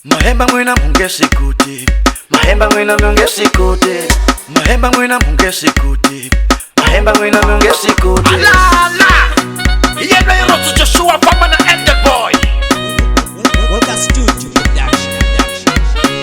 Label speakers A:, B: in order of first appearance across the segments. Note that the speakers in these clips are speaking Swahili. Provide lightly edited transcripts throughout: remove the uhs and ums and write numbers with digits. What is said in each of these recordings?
A: Mahemba mwina mungesi kuti, mahemba mwina mungesi kuti, mahemba mwina mungesi kuti, mahemba mwina mungesi kuti.
B: La la, yena yero to Joshua Pamana and the boy.
C: Waka Studio Production.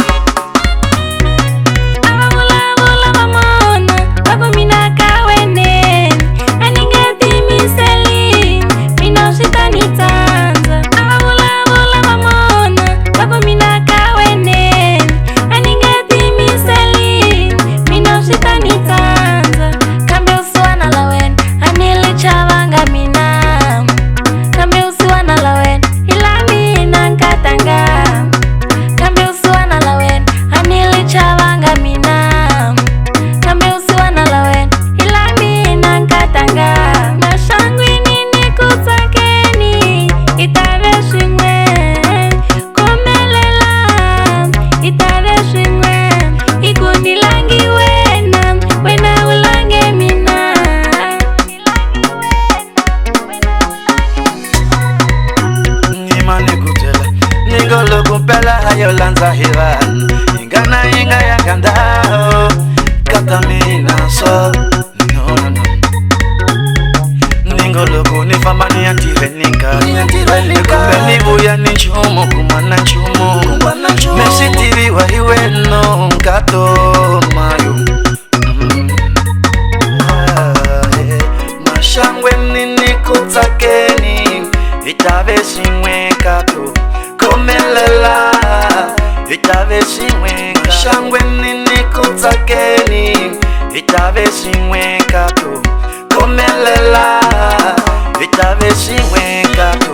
A: Ningolo kumpela hayo lanza hiran, ingana inga ya gandao, katamina so, no no no. Ningolo kunifamani antivenika, nikumbeni buya ninchumo kumana chumo, mesitiri wa iwe no kato mayo. Mashangwe nini kutakeni, itave simwe kato. Komelela, itave simweka. Shangwe nini kutakeni, itave simweka tu. Komelela, itave simweka tu.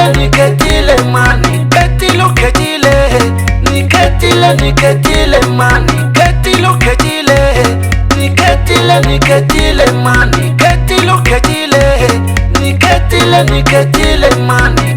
A: Niketile mani, ketilo ketile, niketile mani, ketilo ketile, niketile mani, ketilo ketile, niketile mani.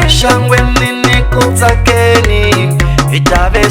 A: Shangwe nini kutakeni, itave